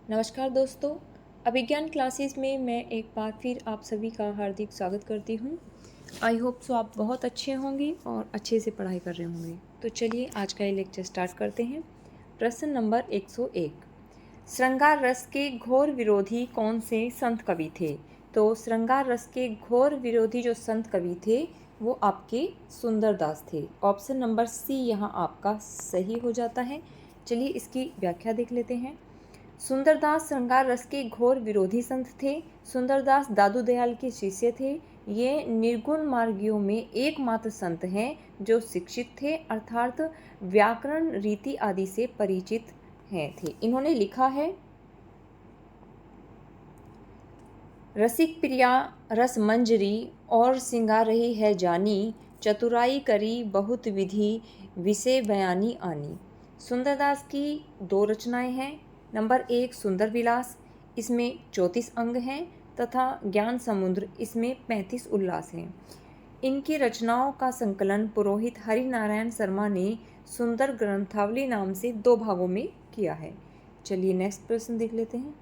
नमस्कार दोस्तों, अभिज्ञान क्लासेस में मैं एक बार फिर आप सभी का हार्दिक स्वागत करती हूँ। आई होप सो आप बहुत अच्छे होंगे और अच्छे से पढ़ाई कर रहे होंगे। तो चलिए आज का ये लेक्चर स्टार्ट करते हैं। प्रश्न नंबर 101, श्रृंगार रस के घोर विरोधी कौन से संत कवि थे? तो श्रृंगार रस के घोर विरोधी जो संत कवि थे वो आपके सुंदरदास थे। ऑप्शन नंबर सी यहाँ आपका सही हो जाता है। चलिए इसकी व्याख्या देख लेते हैं। सुंदरदास श्रृंगार रस के घोर विरोधी संत थे। सुंदरदास दादू दयाल के शिष्य थे। ये निर्गुण मार्गियों में एकमात्र संत हैं जो शिक्षित थे, अर्थात व्याकरण रीति आदि से परिचित थे। इन्होंने लिखा है, रसिक प्रिया रस मंजरी और सिंगार रही है जानी, चतुराई करी बहुत विधि विषय बयानी आनी। सुंदरदास की दो रचनाएं हैं। नंबर 1 सुंदर विलास, इसमें 34 अंग हैं तथा ज्ञान समुद्र, इसमें 35 उल्लास हैं। इनकी रचनाओं का संकलन पुरोहित हरिनारायण शर्मा ने सुंदर ग्रंथावली नाम से 2 भागों में किया है। चलिए नेक्स्ट प्रश्न देख लेते हैं।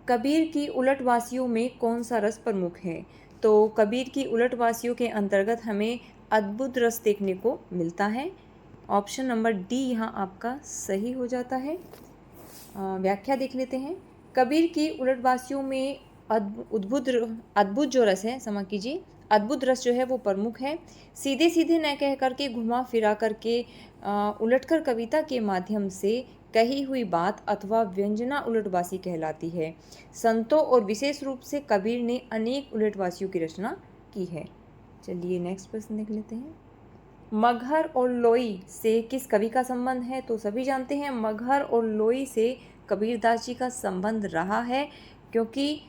कबीर की उलटवासियों में कौन सा रस प्रमुख है? तो कबीर की उलटवासियों के अंतर्गत हमें अद्भुत रस देखने को मिलता है। ऑप्शन नंबर डी यहाँ आपका सही हो जाता है। व्याख्या देख लेते हैं। कबीर की उलटवासियों में अद्भुत जो रस है, क्षमा कीजिए, अद्भुत रस जो है वो प्रमुख है। सीधे सीधे न कह करके घुमा फिरा करके उलटकर कविता के माध्यम से कही हुई बात अथवा व्यंजना उलटवासी कहलाती है। संतों और विशेष रूप से कबीर ने अनेक उलटवासियों की रचना की है। चलिए नेक्स्ट प्रश्न देख लेते हैं। मगहर और लोई से किस कवि का संबंध है? तो सभी जानते हैं मगहर और लोई से कबीरदास जी का संबंध रहा है, क्योंकि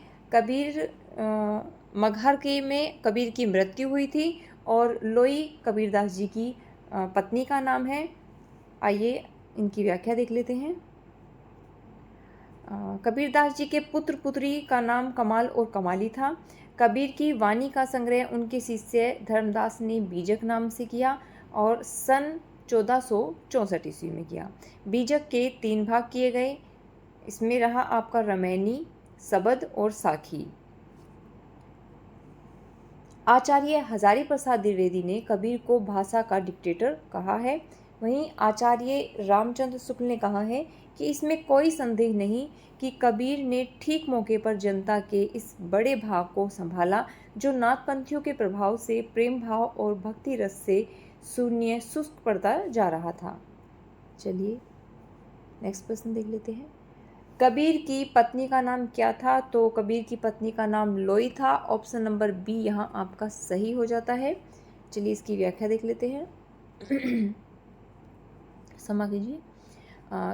मगहर के में कबीर की मृत्यु हुई थी और लोई कबीरदास जी की पत्नी का नाम है। आइए इनकी व्याख्या देख लेते हैं। कबीरदास जी के पुत्र पुत्री का नाम कमाल और कमाली था। कबीर की वाणी का संग्रह उनके शिष्य धर्मदास ने बीजक नाम से किया और सन 1464 ईस्वी में किया। बीजक के 3 भाग किए गए। इसमें रहा आपका रमैनी, सबद और साखी। आचार्य हजारी प्रसाद द्विवेदी ने कबीर को भाषा का डिक्टेटर कहा है। वहीं आचार्य रामचंद्र शुक्ल ने कहा है कि इसमें कोई संदेह नहीं कि कबीर ने ठीक मौके पर जनता के इस बड़े भाव को संभाला जो नाथपंथियों के प्रभाव से प्रेम भाव और भक्ति रस से शून्य शुष्क पड़ता जा रहा था। चलिए नेक्स्ट प्रश्न देख लेते हैं। कबीर की पत्नी का नाम क्या था? तो कबीर की पत्नी का नाम लोई था। ऑप्शन नंबर बी यहाँ आपका सही हो जाता है। चलिए इसकी व्याख्या देख लेते हैं। क्षमा कीजिए,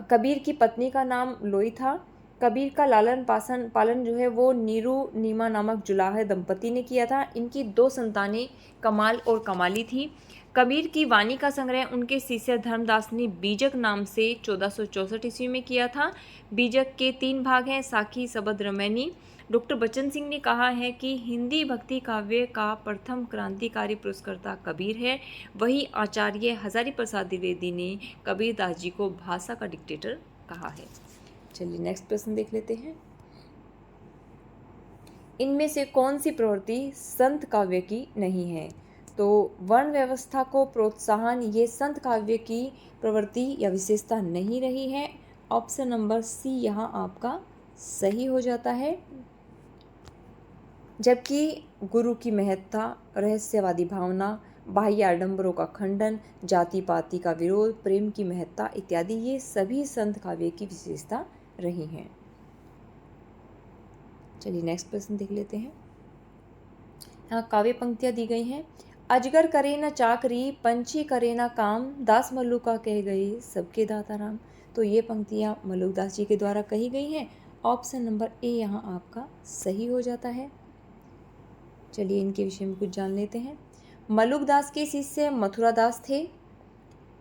कबीर की पत्नी का नाम लोई था। कबीर का लालन पालन जो है वो नीरू नीमा नामक जुलाहे दंपति ने किया था। इनकी 2 संतानें कमाल और कमाली थी। कबीर की वाणी का संग्रह उनके शिष्य धर्मदास ने बीजक नाम से 1464 ईस्वी में किया था। बीजक के 3 भाग हैं, साखी, सबद, रमैनी। डॉक्टर बच्चन सिंह ने कहा है कि हिंदी भक्ति काव्य का प्रथम क्रांतिकारी पुरस्कर्ता कबीर है। वही आचार्य हजारी प्रसाद द्विवेदी ने कबीरदास जी को भाषा का डिक्टेटर कहा है। चलिए नेक्स्ट प्रश्न देख लेते हैं। इनमें से कौन सी प्रवृत्ति संत काव्य की नहीं है? तो वर्ण व्यवस्था को प्रोत्साहन ये संत काव्य की प्रवृत्ति या विशेषता नहीं रही है। ऑप्शन नंबर सी यहाँ आपका सही हो जाता है। जबकि गुरु की महत्ता, रहस्यवादी भावना, बाह्य आडंबरों का खंडन, जाति पाति का विरोध, प्रेम की महत्ता इत्यादि ये सभी संत काव्य की विशेषता रही हैं। चलिए नेक्स्ट प्रश्न देख लेते हैं। यहाँ काव्य पंक्तियाँ दी गई हैं। अजगर करे न चाकरी, पंछी करे न काम, दास मल्लुका कह गए सबके दाता राम। तो ये पंक्तियाँ मल्लुकदास जी के द्वारा कही गई हैं। ऑप्शन नंबर ए यहाँ आपका सही हो जाता है। चलिए इनके विषय में कुछ जान लेते हैं। मल्लुकदास के शिष्य मथुरादास थे।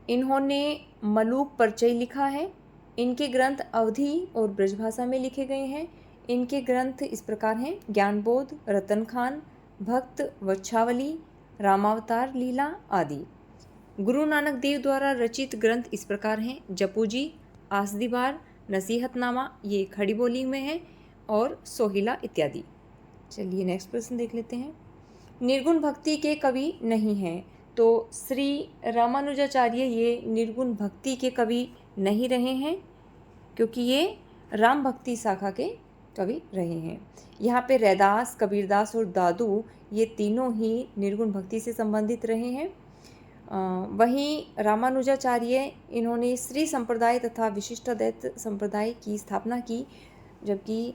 इन्होंने मलुक परिचय लिखा है। इनके ग्रंथ अवधी और ब्रजभाषा में लिखे गए हैं। इनके ग्रंथ इस प्रकार हैं: ज्ञानबोध, रतन खान, भक्त वच्छावली, रामावतार लीला आदि। गुरु नानक देव द्वारा रचित ग्रंथ इस प्रकार हैं: जपूजी, आस दीवार, नसीहतनामा ये खड़ी बोली में है, और सोहिला इत्यादि। चलिए नेक्स्ट प्रश्न देख लेते हैं। निर्गुण भक्ति के कवि नहीं हैं, तो श्री रामानुजाचार्य ये निर्गुण भक्ति के कवि नहीं रहे हैं, क्योंकि ये राम भक्ति शाखा के कवि रहे हैं। यहाँ पे रैदास, कबीरदास और दादू ये तीनों ही निर्गुण भक्ति से संबंधित रहे हैं। वहीं रामानुजाचार्य इन्होंने श्री संप्रदाय तथा विशिष्टाद्वैत संप्रदाय की स्थापना की, जबकि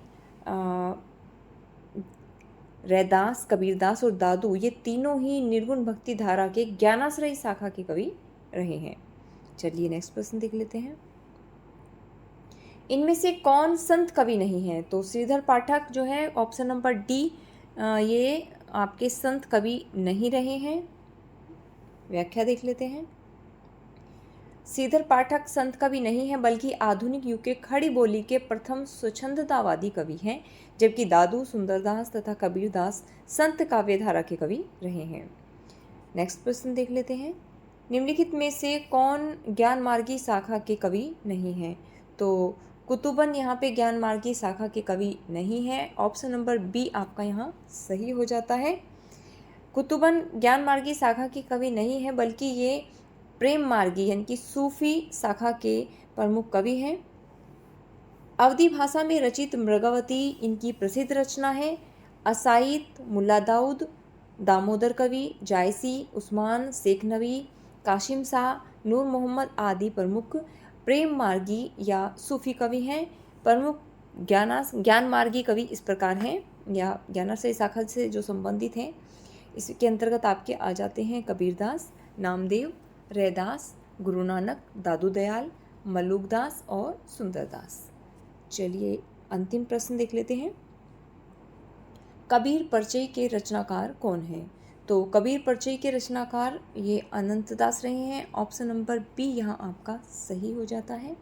रैदास, कबीरदास और दादू ये तीनों ही निर्गुण भक्ति धारा के ज्ञानाश्रयी शाखा के कवि रहे हैं। चलिए नेक्स्ट प्रश्न देख लेते हैं। इनमें से कौन संत कवि नहीं है? तो श्रीधर पाठक जो है ऑप्शन नंबर डी, ये आपके संत कवि नहीं रहे हैं। व्याख्या देख लेते हैं। श्रीधर पाठक संत कवि नहीं है, बल्कि आधुनिक युग के खड़ी बोली के प्रथम स्वच्छंदतावादी कवि हैं, जबकि दादू, सुंदरदास तथा कबीरदास संत काव्यधारा के कवि रहे हैं। नेक्स्ट प्रश्न देख लेते हैं। निम्नलिखित में से कौन ज्ञान मार्गी शाखा के कवि नहीं है? तो कुतुबन यहाँ पे ज्ञान मार्गी शाखा के कवि नहीं है। ऑप्शन नंबर बी आपका यहाँ सही हो जाता है। कुतुबन ज्ञान मार्गी शाखा के कवि नहीं है, बल्कि ये प्रेम मार्गी यानी कि सूफी शाखा के प्रमुख कवि हैं। अवधी भाषा में रचित मृगावती इनकी प्रसिद्ध रचना है। असाइत, मुल्ला दाऊद, दामोदर कवि, जायसी, उस्मान, शेख नबी, काशिम शाह, नूर मोहम्मद आदि प्रमुख प्रेम मार्गी या सूफी कवि हैं। प्रमुख ज्ञान मार्गी कवि इस प्रकार हैं, या ज्ञानाश्रय शाखा से जो संबंधित हैं। इसके अंतर्गत आपके आ जाते हैं कबीरदास, नामदेव, रैदास, गुरु नानक, दादू दयाल, मलुकदास और सुंदरदास। चलिए अंतिम प्रश्न देख लेते हैं। कबीर परिचय के रचनाकार कौन है? तो कबीर परिचय के रचनाकार ये अनंतदास रहे हैं। ऑप्शन नंबर बी यहाँ आपका सही हो जाता है।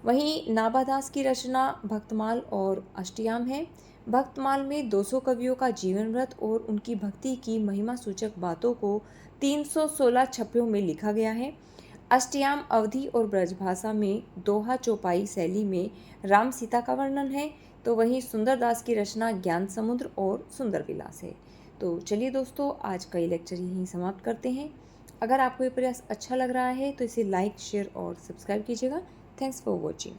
वहीं नाभादास की रचना भक्तमाल और अष्टयाम है। भक्तमाल में 200 कवियों का जीवन व्रत और उनकी भक्ति की महिमा सूचक बातों को 316 छप्पड़ों में लिखा गया है। अष्टयाम अवधी और ब्रजभाषा में दोहा चौपाई शैली में राम सीता का वर्णन है। तो वहीं सुंदरदास की रचना ज्ञान समुद्र और सुंदर विलास है। तो चलिए दोस्तों, आज का ये लेक्चर यहीं समाप्त करते हैं। अगर आपको ये प्रयास अच्छा लग रहा है तो इसे लाइक, शेयर और सब्सक्राइब कीजिएगा। Thanks for watching.